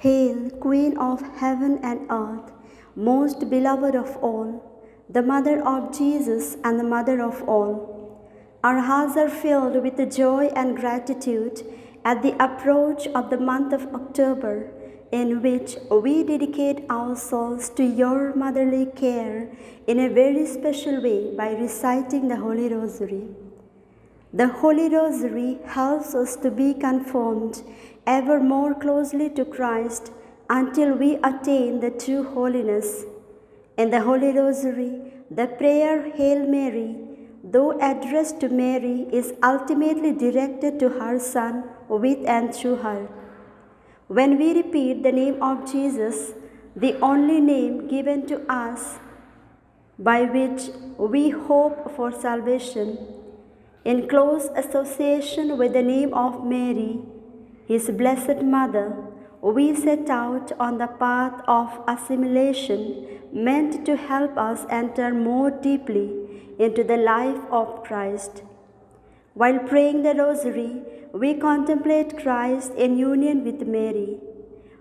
Hail, Queen of heaven and earth, most beloved of all, the Mother of Jesus and the Mother of all. Our hearts are filled with joy and gratitude at the approach of the month of October, in which we dedicate ourselves to your motherly care in a very special way by reciting the Holy Rosary. The Holy Rosary helps us to be conformed ever more closely to Christ until we attain the true holiness. In the Holy Rosary, the prayer Hail Mary, though addressed to Mary, is ultimately directed to her Son with and through her. When we repeat the name of Jesus, the only name given to us by which we hope for salvation, in close association with the name of Mary, His Blessed Mother, we set out on the path of assimilation meant to help us enter more deeply into the life of Christ. While praying the Rosary, we contemplate Christ in union with Mary.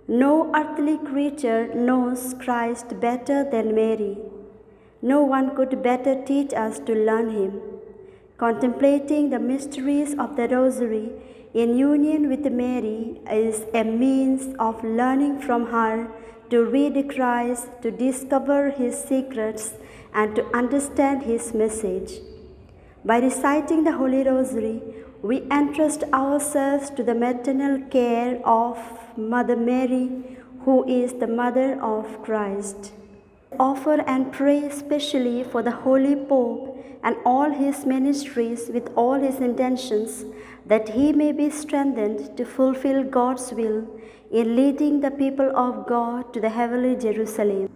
No earthly creature knows Christ better than Mary. No one could better teach us to learn Him. Contemplating the mysteries of the Rosary in union with Mary is a means of learning from her to read Christ, to discover His secrets, and to understand His message. By reciting the Holy Rosary, we entrust ourselves to the maternal care of Mother Mary, who is the Mother of Christ. Offer and pray specially for the Holy Pope and all his ministries with all his intentions, that he may be strengthened to fulfill God's will in leading the people of God to the heavenly Jerusalem.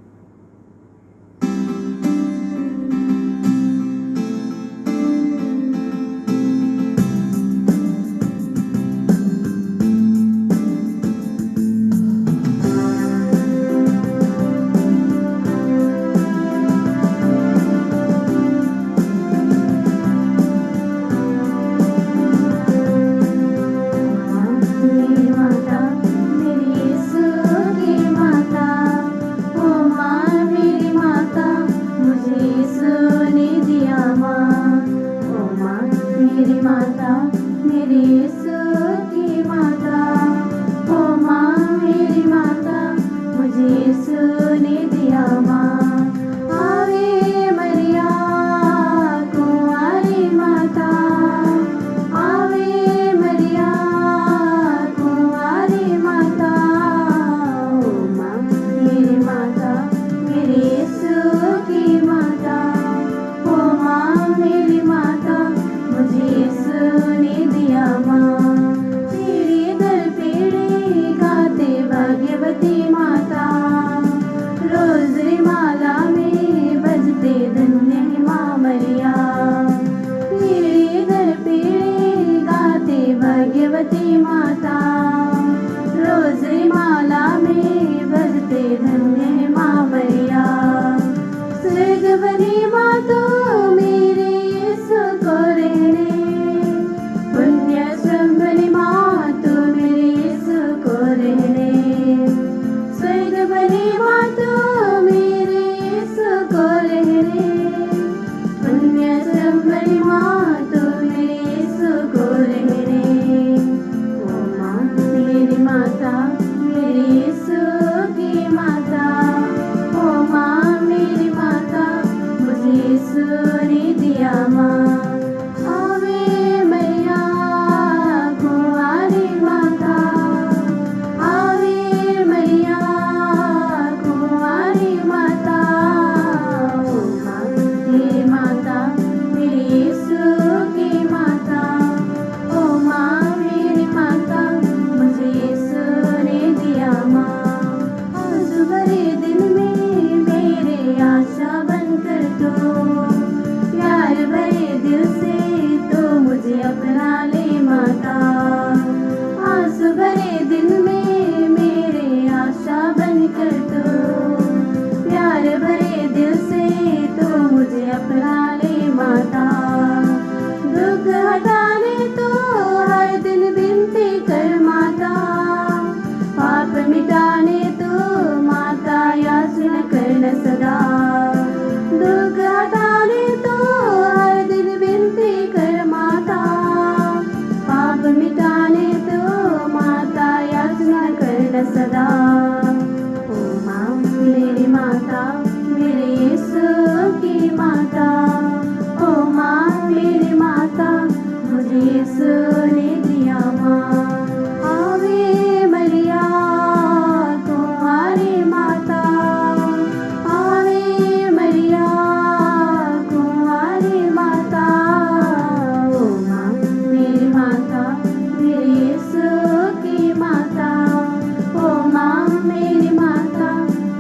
माँ मेरी माता,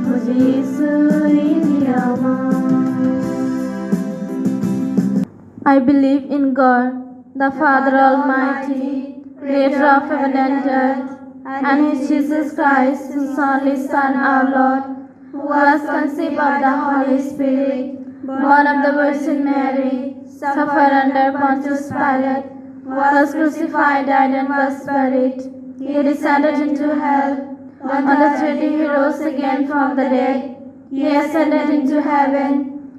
मुझे यीशु ने दिया माँ। I believe in God, the Father Almighty, creator of heaven and earth, and in Jesus Christ, His only Son, our Lord, who was conceived of the Holy Spirit, born of the Virgin Mary, suffered under Pontius Pilate, was crucified, died, and was buried. He descended into hell. On the third day He rose again from the dead. He ascended into heaven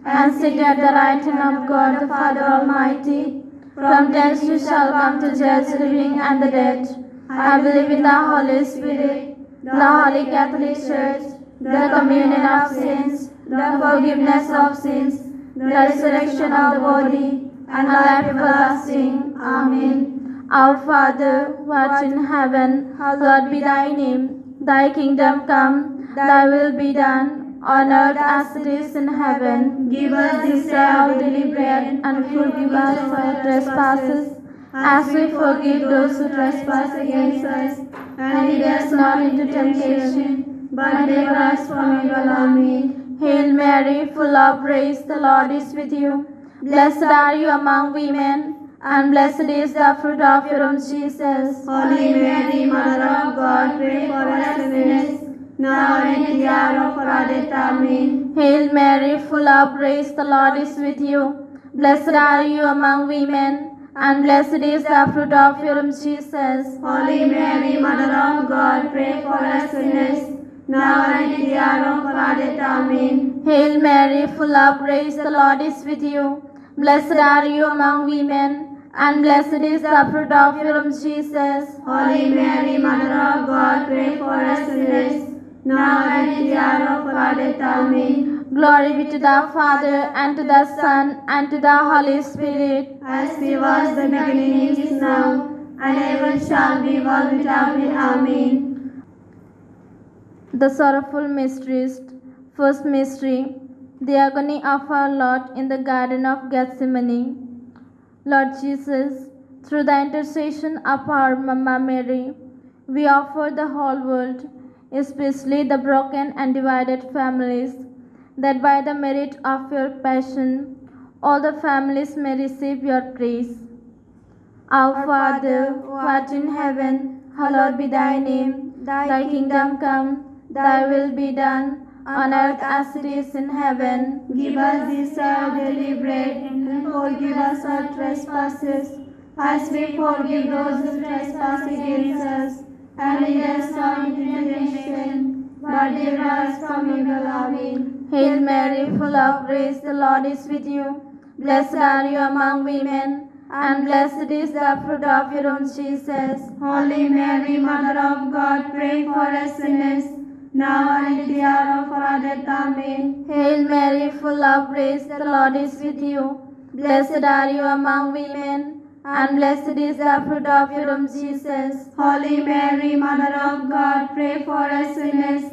and seated at the right hand of God the Father Almighty. From thence He shall come to judge the living and the dead. I believe in the Holy Spirit, the Holy Catholic Church, the communion of saints, the forgiveness of sins, the resurrection of the body, and life everlasting. Amen. Our Father, who art in heaven, hallowed be thy name. Thy kingdom come, thy will be done, on earth as it is in heaven. Give us this day our daily bread, and forgive us our trespasses, as we forgive those who trespass against us. And lead us not into temptation, but deliver us from evil. Amen. Hail Mary, full of grace, the Lord is with you. Blessed are you among women, and blessed is the fruit of your womb, Jesus. Holy Mary, Mother of God, pray for us sinners, now and at the hour of our death. Amen. Hail Mary, full of grace, the Lord is with you. Blessed are you among women, and blessed is the fruit of your womb, Jesus. Holy Mary, Mother of God, pray for us sinners, now and at the hour of our death. Amen. Hail Mary, full of grace, the Lord is with you. Blessed are you among women, and blessed is the fruit of your womb, Jesus. Holy Mary, Mother of God, pray for us sinners, now and at the hour of our death. Amen. Glory be to the Father, and to the Son, and to the Holy Spirit. As it was the beginning, is now, and ever shall be, world without end. Amen. The sorrowful mysteries. First mystery, the agony of our Lord in the Garden of Gethsemane. Lord Jesus, through the intercession of our Mama Mary, we offer the whole world, especially the broken and divided families, that by the merit of your passion, all the families may receive your praise. Our Father, who art in heaven, hallowed be thy name. Thy kingdom come, thy will be done, on earth as it is in heaven. Give us this our daily bread, and forgive us our trespasses, as we forgive those who trespass against us. And lead us not into temptation, but deliver us from evil. Amen. Hail Mary, full of grace, the Lord is with you. Blessed are you among women, and blessed is the fruit of your womb, Jesus. Holy Mary, Mother of God, pray for us sinners, now and at the hour of our death. Amen. Hail Mary, full of grace, the Lord is with you. Blessed are you among women, and blessed is the fruit of your womb, Jesus. Holy Mary, Mother of God, pray for us sinners,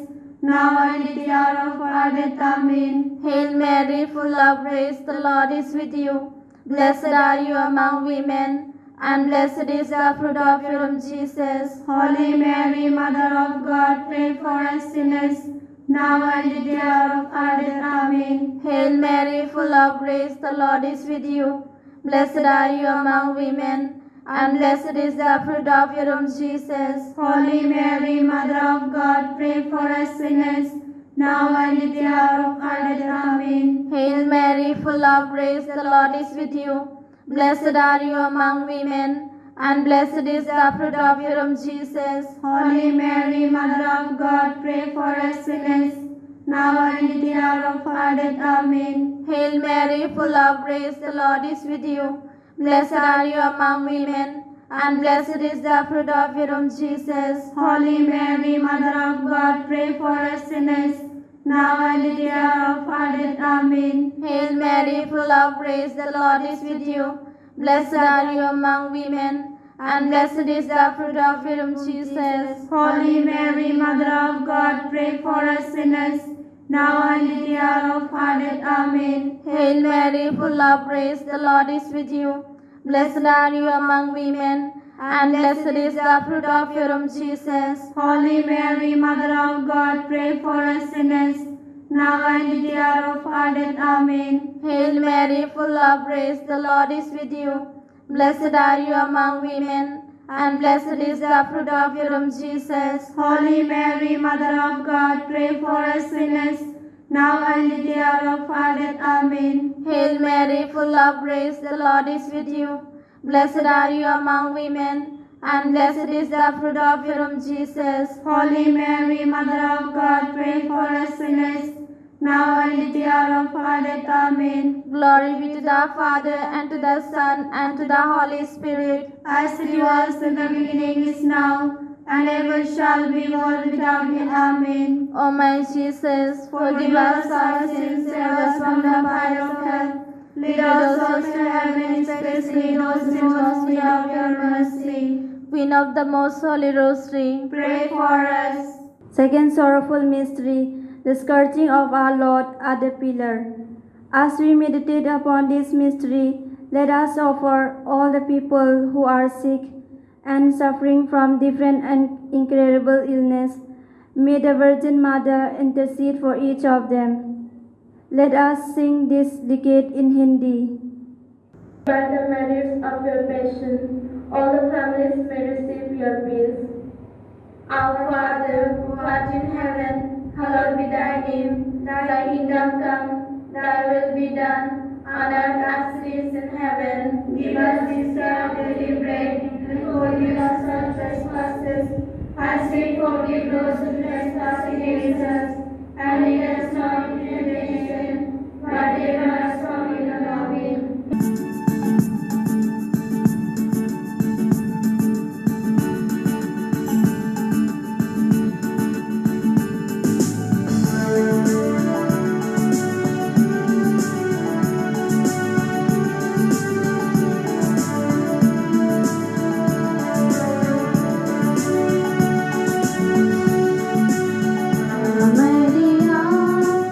now and at the hour of our death. Amen. Hail Mary, full of grace, the Lord is with you. Blessed are you among women, and blessed is the fruit of your womb, Jesus. Holy Mary, Mother of God, pray for us sinners, now and at the hour of our death. Amen. Hail Mary, full of grace, the Lord is with you. Blessed are you among women, and blessed is the fruit of your womb, Jesus. Holy Mary, Mother of God, pray for us sinners, now and at the hour of our death. Amen. Hail Mary, full of grace, the Lord is with you. Blessed are you among women, and blessed is the fruit of your womb, Jesus. Holy Mary, Mother of God, pray for us sinners, now and at the hour of our death. Amen. Hail Mary, full of grace, the Lord is with you. Blessed are you among women, and blessed is the fruit of your womb, Jesus. Holy Mary, Mother of God, pray for us sinners, now and at the hour of our death. Amen. Hail Mary, full of grace, the Lord is with you. Blessed are you among women, and blessed is the fruit of your womb, Jesus. Holy Mary, Mother of God, pray for us sinners, now and at the hour of our death. Amen. Hail Mary, full of grace, the Lord is with you. Blessed are you among women, and blessed is the fruit of your womb, Jesus. Holy Mary, Mother of God, pray for us sinners, now and at the hour of our death. Amen. Hail Mary, full of grace, the Lord is with you. Blessed are you among women, and blessed is the fruit of your womb, Jesus. Holy Mary, Mother of God, pray for us sinners, now and at the hour of our death. Amen. Hail Mary, full of grace, the Lord is with you. Blessed are you among women, and blessed is the fruit of your womb, Jesus. Holy Mary, Mother of God, pray for us sinners, now and at the hour of our death. Amen. Glory be to the Father, and to the Son, and to the Holy Spirit. As it was in the beginning, is now, and ever shall be, world without end. Amen. O my Jesus, forgive us our sins, save us from the fire of hell. Lead us souls to heaven, especially those in most need of your mercy. Queen of the Most Holy Rosary, Pray for us. Second sorrowful mystery, the scourging of our Lord at the pillar. As we meditate upon this mystery, let us offer all the people who are sick and suffering from different and incurable illness. May the Virgin Mother intercede for each of them. Let us sing this decade in Hindi. by the merits of your passion, all the families may receive your peace. Our Father, who art in heaven, hallowed be thy name. Thy kingdom come, thy will be done, on earth as it is in heaven. Give us this day our daily bread, and forgive us our trespasses, as we forgive those who trespass against us. And lead us not into temptation, but deliver us from evil. Amen. Maria,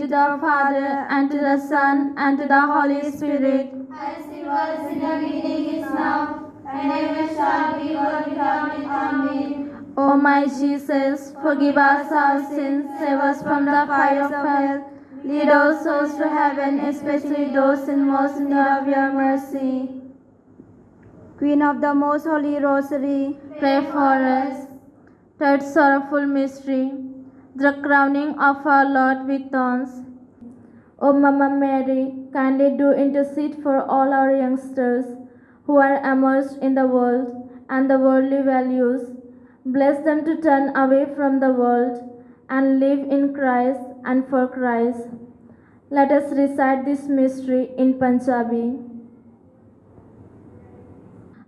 the Father, and to the Son, and to the Holy Spirit. As it was in the beginning, is now, and ever shall be, world without end. Amen. O my Jesus, forgive us our sins, save us from the fire of hell, lead all souls to heaven, especially those in most need of your mercy. Queen of the Most Holy Rosary, Pray for us. Third sorrowful mystery, the crowning of our Lord with thorns. O Mama Mary, kindly do intercede for all our youngsters who are immersed in the world and the worldly values. Bless them to turn away from the world and live in Christ and for Christ. Let us recite this mystery in Punjabi.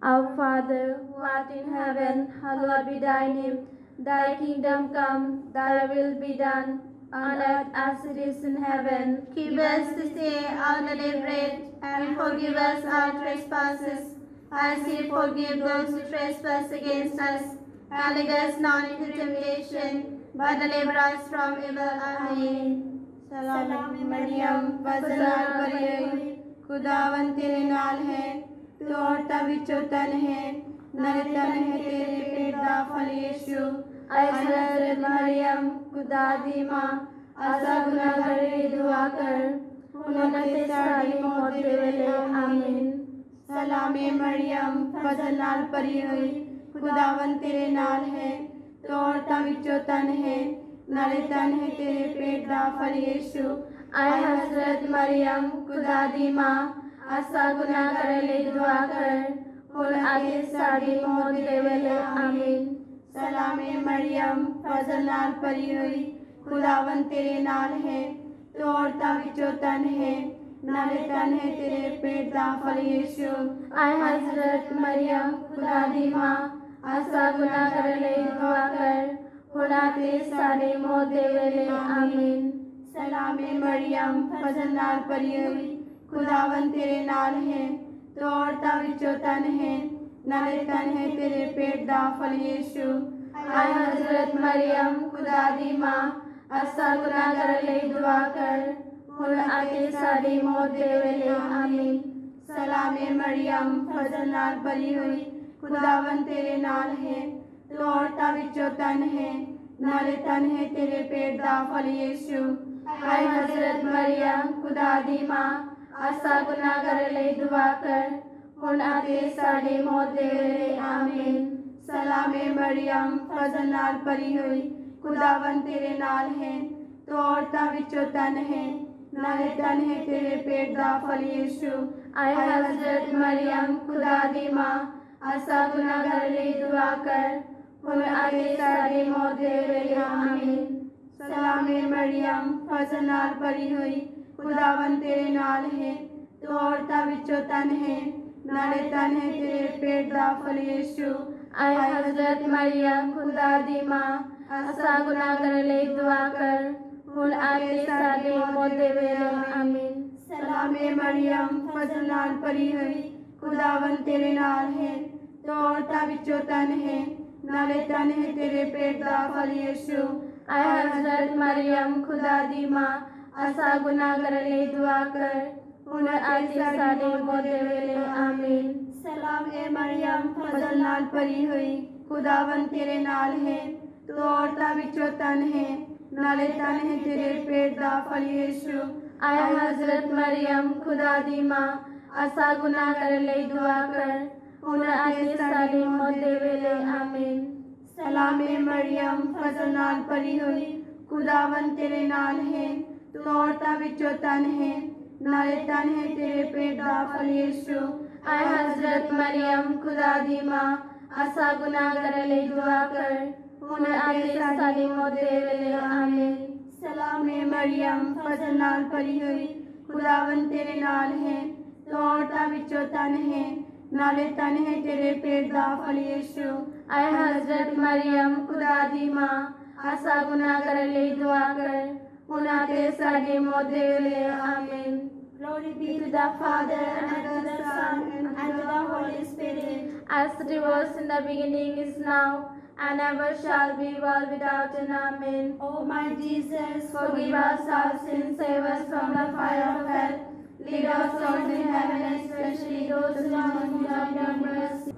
Our Father, who art in heaven, hallowed be thy name. Thy kingdom come, thy will be done, on earth as it is in heaven. Give us this day our daily bread, and forgive us our trespasses, as we forgive those who trespass against us. And lead us not into temptation, but deliver us from evil. Amen. Salam Maryam, वज़नार परिये, खुदावन तेरे नाल है, तू औरतां विचों तन है, नाले तन है तेरे पेट दा फल यीशु। हज़रत मरियम, खुदा दी मां, आसा गुनाहगार दी दुआ कर, उन्होंने ते साडी मौत दे वेले। आमीन। सलामे मरियम, फज़ल नाल भरी हुई, खुदावन तेरे नाल है, तू औरतां विचों तन है, नाले तन है तेरे पेट दा फल यीशु। आए हज़रत मरियम, खुदा दी मां, आसा गुनाहगार दी दुआ कर, हुण आके साडी मौत दे वेले। आमीन। सलामे मरियम, फज़ल नाल भरी हुई, खुदावन तेरे नाल है, तू औरतां विचों धन है, नाले धन है तेरे पेट दा फल यीशु। आए हज़रत मरियम, खुदा दी मां, आसा गुनाहगार दी दुआ कर, हुण आके साडी मौत दे वेले। आमीन। सलामे मरियम, फज़ल नाल भरी हुई, खुदावन तेरे नाल है, तू औरतां विचों धन है, नाले धन है तेरे पेट दा फल यीशु। आए हज़रत मरियम, खुदा दी मां, आसा गुनाहगार दी दुआ कर, हुण आके साडी मौत दे वेले। आमीन। सलामे मरियम, फज़ल नाल भरी हुई, खुदावन तेरे नाल है, तू औरतां विचों धन है, नाले धन है तेरे पेट दा फल यीशु। आए हज़रत मरियम, खुदा दी मां, आसा गुनाहगार दी दुआ कर, हुण आके साडी मौत दे वेले। आमीन। सलामे मरियम, फज़ल नाल भरी हुई, खुदावन तेरे नाल है, तू औरतां विचों धन है, नाले धन है तेरे पेट दा फल यीशु। आए हज़रत मरियम, खुदा दी मां, आसा गुनाहगार दी दुआ कर, हुण आके साडी मौत दे वेले। आमीन। सलामे मरियम, फज़ल नाल भरी हुई, खुदावन तेरे नाल है, तू औरतां विचों धन है, नाले धन है तेरे पेट दा फल यीशु। आए हज़रत मरियम, खुदा दी मां, आसा गुनाहगार दी दुआ कर, हुण आके साडी मौत दे वेले। आमीन। सलामे मरियम, फज़ल नाल भरी हुई, खुदावन तेरे नाल है, तू औरतां विचों धन है, नाले धन है तेरे पेट दा फल यीशु। आए हज़रत मरियम, खुदा दी मां, आसा गुनाहगार दी दुआ कर, हुण आके साडी मौत दे वेले। आमीन। सलाम ए मरियम, फज़ल नाल भरी हुई, खुदावन तेरे नाल है, तू औरतां विचों धन है, नाले धन है तेरे पेट दा फल यीशु। आए हज़रत मरियम, खुदा दी मां, आसा गुनाहगार दी दुआ कर, हुण आके साडी मौत दे वेले। आमीन। सलामे मरियम, फज़ल नाल भरी हुई, खुदावन तेरे नाल है, तू औरतां विचों धन है, नाले धन है तेरे पेट दा फल यीशु। आए हज़रत मरियम, खुदा दी मां, आसा गुनाहगार दी दुआ कर, हुण आके साडी मौत दे वेले। आमीन। सलामे मरियम, फज़ल नाल भरी हुई, खुदावन तेरे नाल है, तू औरतां विचों धन है, नाले धन है तेरे पेट दा फल यीशु। आए हज़रत मरियम, खुदा दी मां, आसा गुनाहगार दी दुआ कर, हुण आके साडी मौत दे वेले। आमीन। Glory be to the Father, and to the Son, and to the Holy Spirit. As it was in the beginning, is now, and ever shall be, world without end. Amen. O my Jesus, Forgive us our sins, save us from the fire of hell. Lead our souls in heaven, especially those who are in need of your mercy.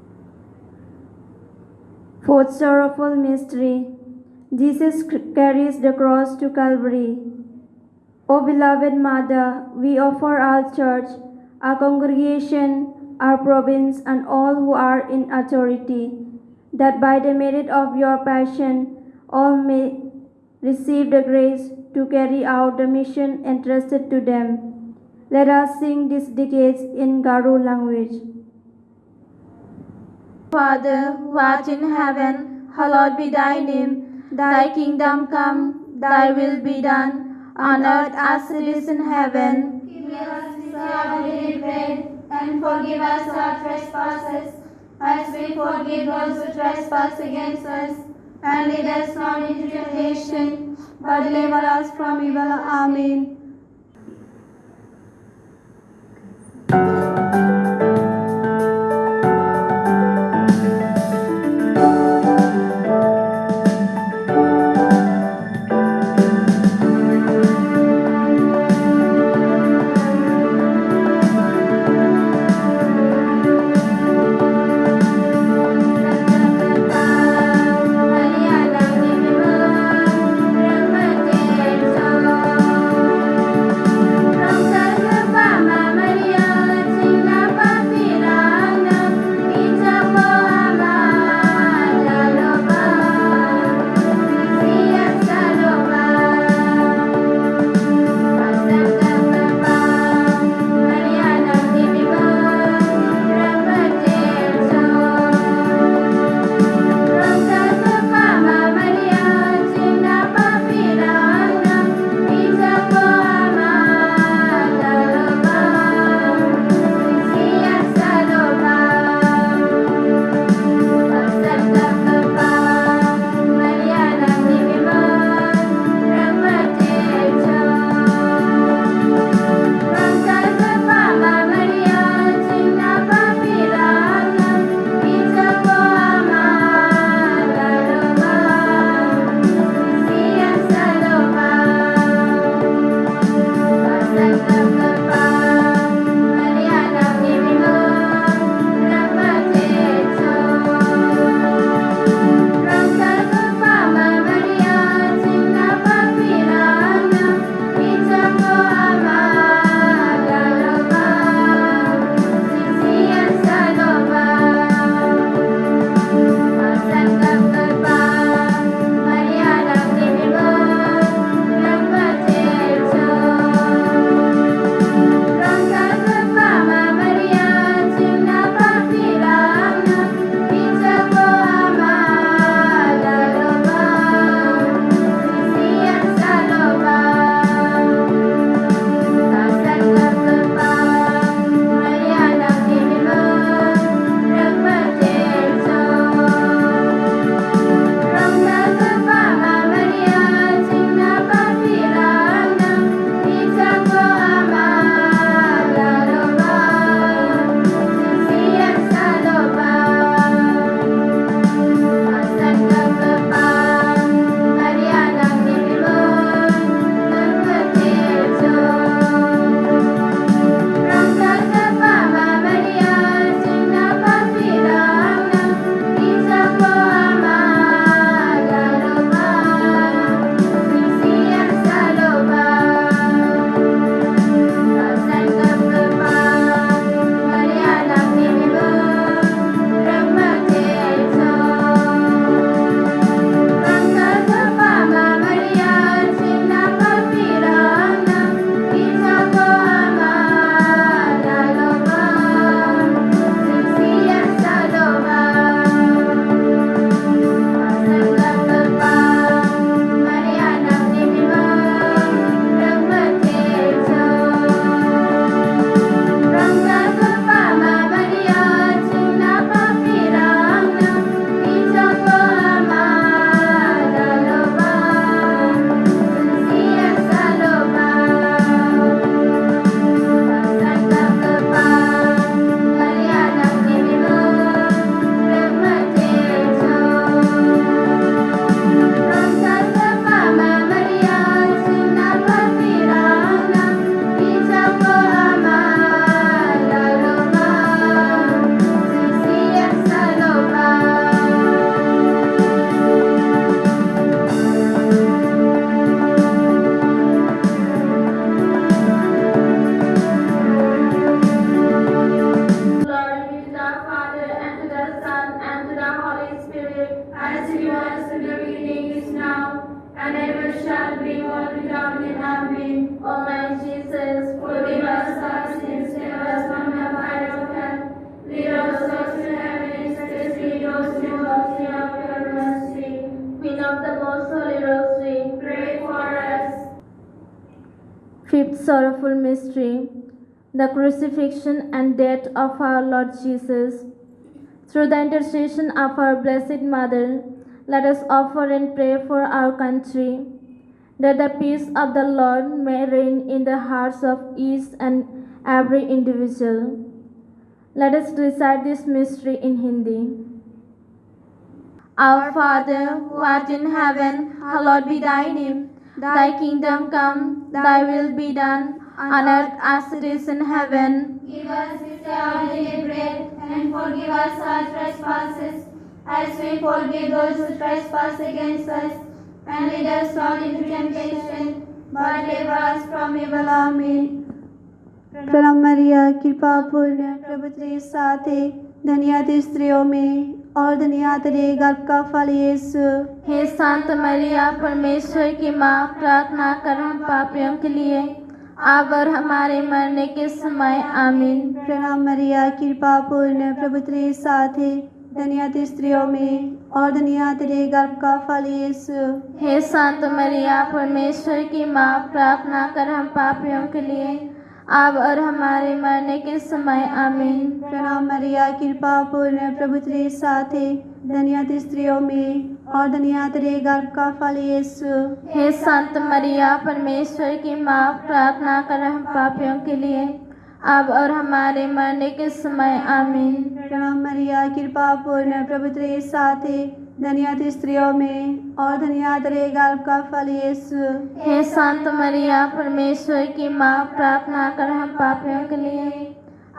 Fourth sorrowful mystery. Jesus carries the cross to Calvary. O beloved Mother, we offer our church, our congregation, our province, and all who are in authority, that by the merit of your passion, all may receive the grace to carry out the mission entrusted to them. Let us sing these decades in Garu language. Father, who art in heaven, hallowed be thy name. Thy kingdom come, thy will be done, on earth as it is in heaven. give us this our daily bread, and forgive us our trespasses, as we forgive those who trespass against us. And lead us not into temptation, but deliver us from evil. Amen. Fifth sorrowful mystery, the crucifixion and death of our Lord Jesus. Through the intercession of our Blessed Mother, let us offer and pray for our country, that the peace of the Lord may reign in the hearts of each and every individual. Let us recite this mystery in Hindi. Our Father, who art in heaven, hallowed be thy name. Thy kingdom come, thy will be done, on earth as it is in heaven. Give us this day our daily bread, and forgive us our trespasses, as we forgive those who trespass against us. And lead us not into temptation, but deliver us from evil. Amen. प्रणाम मरिया, कृपा पूर्ण, प्रभु तेरे साथ है, धन्य तू स्त्रियों में और धन्य तेरे गर्भ का फल यीशु। हे संत मरिया, परमेश्वर की माँ, प्रार्थना कर हम पापियों के लिए, अब और हमारे मरने के समय। आमीन। प्रणाम मरिया, कृपा पूर्ण, प्रभु तेरे साथ है, धन्य तू स्त्रियों में और धन्य तेरे गर्भ का फल यीशु। हे संत मरिया, परमेश्वर की माँ, प्रार्थना कर हम पापियों के लिए, अब और हमारे मरने के समय। आमीन। प्रणाम मरिया, कृपा पूर्ण, प्रभु तेरे साथ है, धन्य तू स्त्रियों में और धन्य तेरे गर्भ का फल यीशु। हे संत मरिया, परमेश्वर की माँ, प्रार्थना कर हम पापियों के लिए, अब और हमारे मरने के समय। आमीन। प्रणाम मरिया, कृपा पूर्ण, प्रभु तेरे साथ है, धन्य तू स्त्रियों में और धन्य तेरे गर्भ का फल यीशु। हे संत मरिया, परमेश्वर की माँ, प्रार्थना कर हम पापियों के लिए,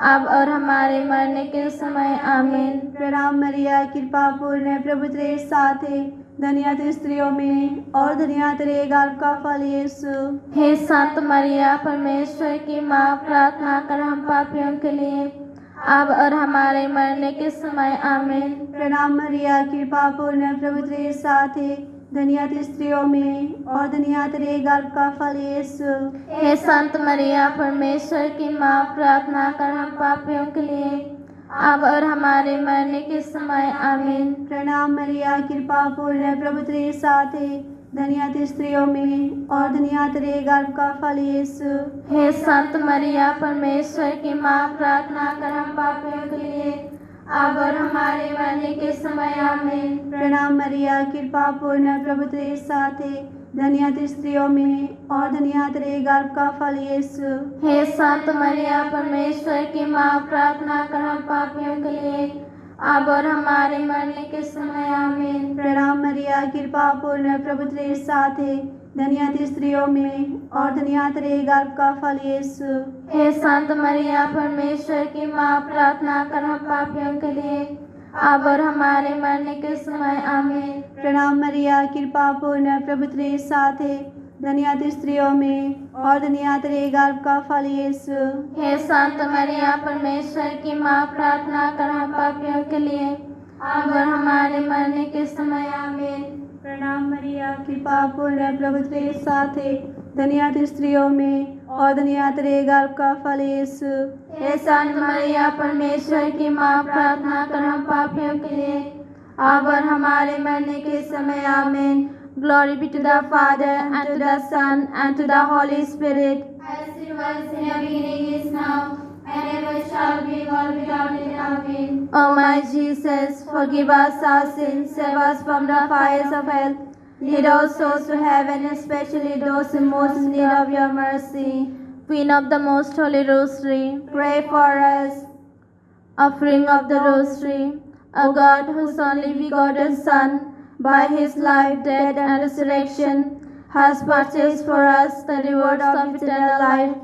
अब और हमारे मरने के समय। आमीन। प्रणाम मरिया, कृपा पूर्ण, प्रभु तेरे साथ है, धन्य तू स्त्रियों में और धन्य तेरे गर्भ का फल यीशु। हे संत मरिया, परमेश्वर की माँ, प्रार्थना कर हम पापियों के लिए, अब और हमारे मरने के समय। आमीन। प्रणाम मरिया, कृपा पूर्ण, प्रभु तेरे साथ है, धन्य तू स्त्रियों में और धन्य तेरे गर्भ का फल यीशु। हे संत मरिया, परमेश्वर की माँ, प्रार्थना कर हम पापियों के लिए, अब और हमारे मरने के समय। आमीन। प्रणाम मरिया, कृपा पूर्ण, प्रभु तेरे साथ है, धन्य तू स्त्रियों में और धन्य तेरे गर्भ का फल यीशु। हे संत मरिया, परमेश्वर की माँ, प्रार्थना कर हम पापियों के लिए, अब और हमारे मरने के समय। आमीन। प्रणाम मरिया, कृपा पूर्ण, प्रभु तेरे साथ है, धन्य तू स्त्रियों में और धन्य तेरे गर्भ का फल यीशु। हे संत मरिया, परमेश्वर की माँ, प्रार्थना कर हम पापियों के लिए, अब और हमारे मरने के समय। आमीन। प्रणाम मरिया, कृपा पूर्ण, प्रभु तेरे साथ है, धन्य तू स्त्रियों में और धन्य तेरे गर्भ का फल यीशु। हे संत मरिया, परमेश्वर की माँ, प्रार्थना कर हम पापियों के लिए, अब और हमारे मरने के समय। आमीन। प्रणाम मरिया, कृपा पूर्ण, प्रभु तेरे साथ है, धन्य तू स्त्रियों में और धन्य तेरे गर्भ का फल यीशु। हे संत मरिया, परमेश्वर की माँ, प्रार्थना कर हम पापियों के लिए, अब और हमारे मरने के समय। आमीन। प्रणाम मरिया, कृपा पूर्ण, प्रभु तेरे साथ है, धन्य तू स्त्रियों में और धन्य तेरे गर्भ का फल यीशु। हे संत मरिया, परमेश्वर की माँ, प्रार्थना कर हम पापियों के लिए, अब और हमारे मरने के समय। आमीन। Glory be to the Father, and to the Son, and to the Holy Spirit. As it was in the beginning, is now, and ever shall be, world without end. Amen. O my Jesus, forgive us our sins, save us from the fires of hell. Lead all souls to heaven, especially those in most need of your mercy. Queen of the Most Holy Rosary, pray for us. Offering of the Rosary. O God, whose only begotten Son, by his life, death, and resurrection, has purchased for us the rewards of eternal life,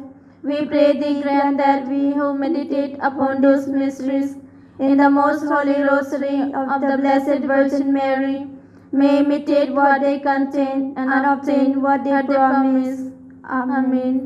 we pray thee grant that we who meditate upon those mysteries in the most holy rosary of the Blessed Virgin Mary may imitate what they contain and obtain what they promise. Amen.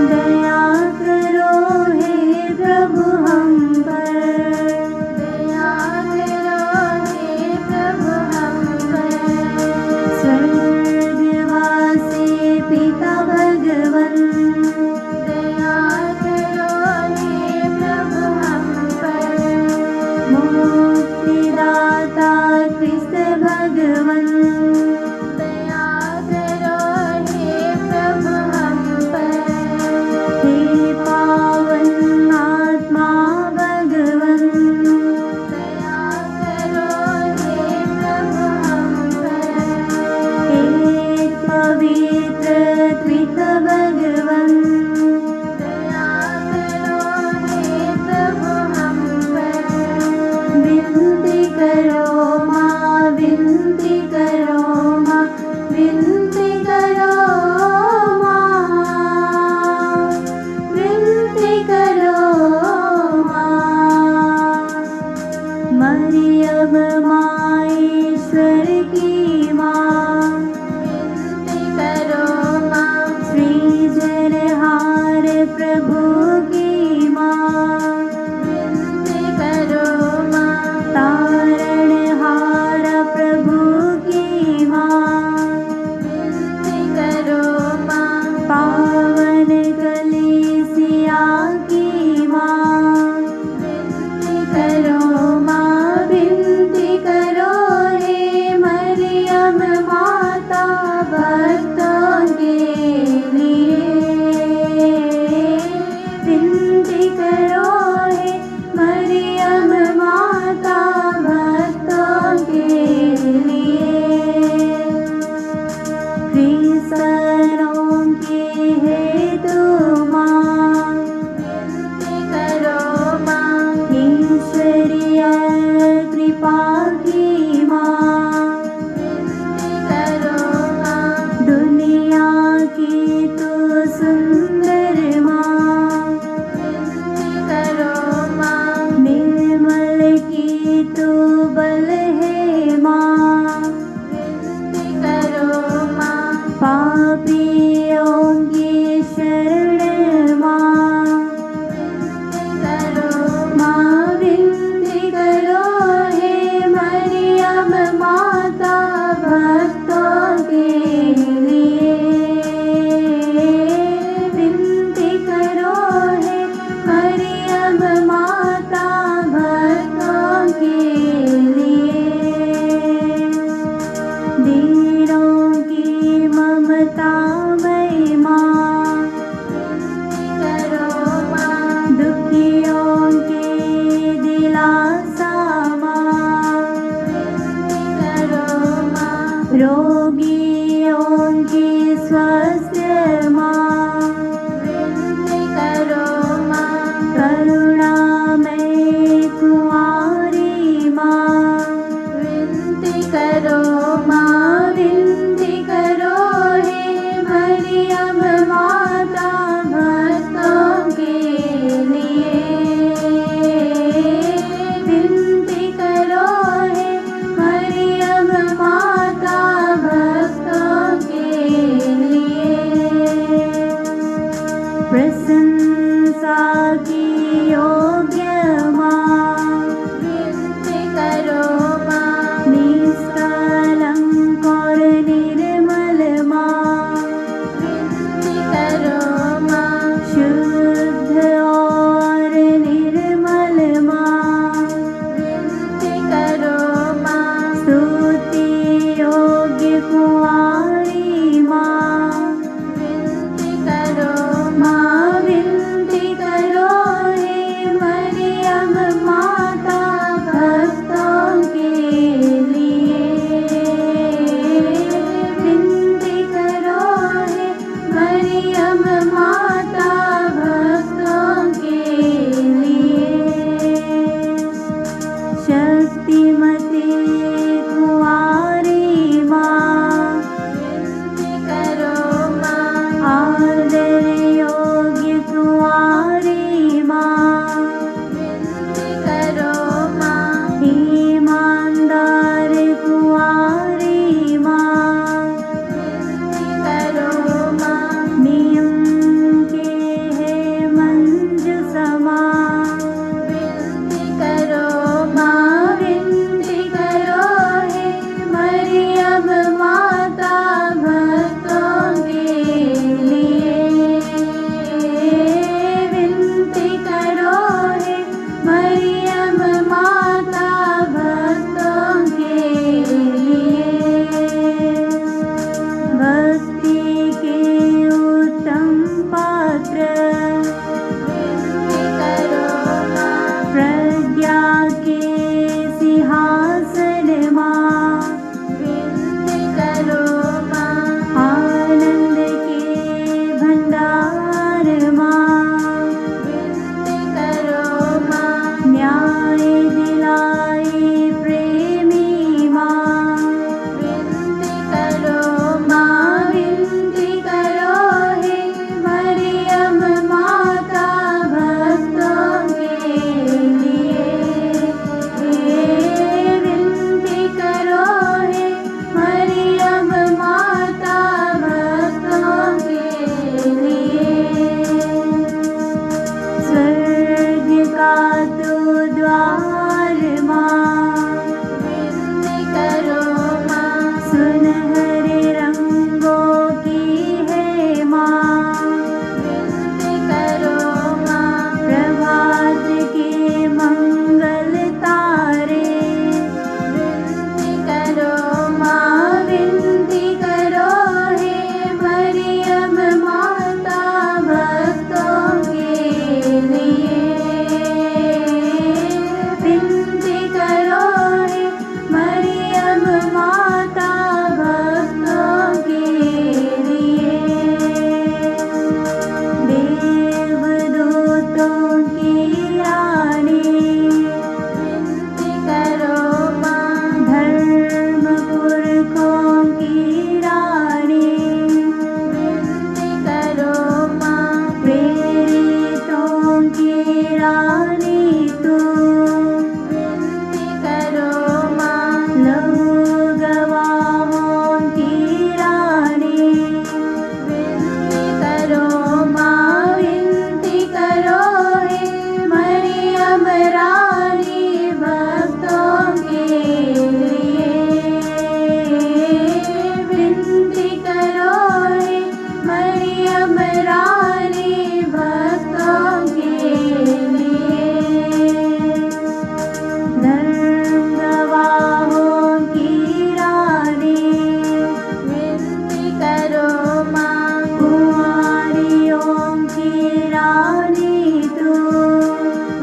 दया तू द्वार माँ, विनती करो माँ, सुनहरे रंगों की है माँ, विनती करो माँ, प्रभात के मंगल तारे, विनती करो माँ विनती करो हे मरियम माता भक्तों के लिए, विनती करो हे मरियम माता भक्तों के लिए। देवदूतों की रानी, विनती करो माँ, धर्म पुरखों की रानी, विनती करो माँ, प्रेरितों की रानी तू, विनती करो माँ, लहू गवाहों की रानी, विनती करो माँ, विनती करो हे मरियम रानी भक्तों के लिए, विनती करो हे मरियम रानी भक्तों के लिए। धर्म गवाहों की रानी, विनती करो माँ, कुंवारियों की रानी तू,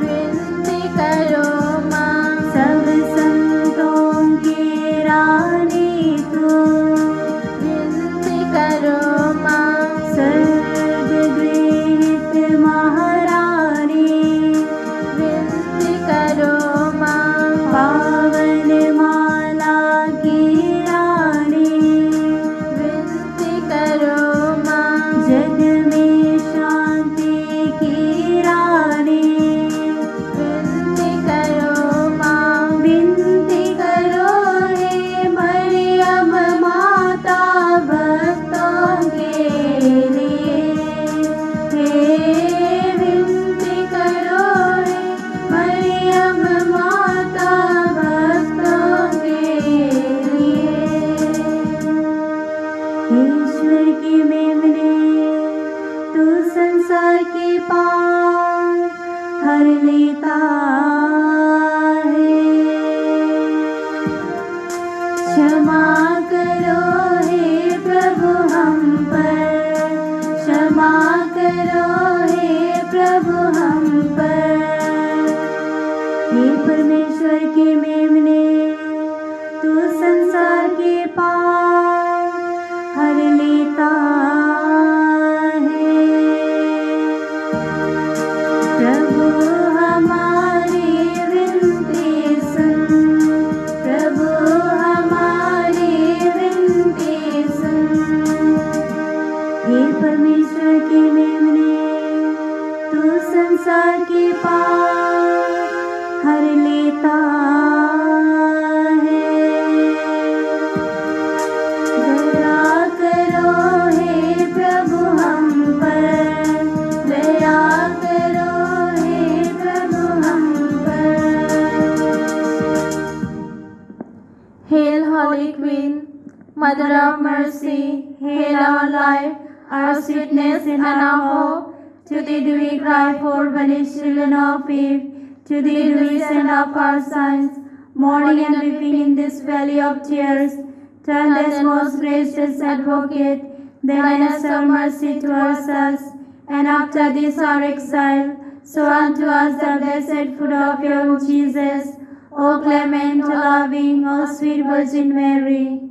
विनती करो माँ, सब संतों की रानी तू, विनती करो माँ, सर्वगृहीत महारानी, विनती करो माँ, पावन माला की रानी, विनती करो माँ, जग में शांति की रानी, विनती करो माँ, विनती करो हे मरियम माता भक्तों के लिए, हे विनती करो हे मरियम माता भक्तों के लिए। ईश्वर की मेमने तू संसार के पाप हर लेता है, क्षमा करो हे प्रभु हम पर, क्षमा करो हे प्रभु हम पर। हे परमेश्वर की मेमने तू संसार के पाप हर लेता है, प्रभु हमारी विनती सुन, प्रभु हमारी विनती सुन। हे परमेश्वर की मेमने तू संसार के पाप हर लेता है, दया करो हे प्रभु हम पर, दया करो हे प्रभु हम पर। Hail, Holy Queen, Mother of Mercy, hail our life, our sweetness and our hope. To thee do we cry, poor banished children of Eve. To thee do we send up our sighs, mourning and weeping in this valley of tears. Turn us, most gracious Advocate, thine hast have mercy towards us, and after this our exile, so unto us the blessed fruit of your womb, Jesus. O clement, O loving, O sweet Virgin Mary.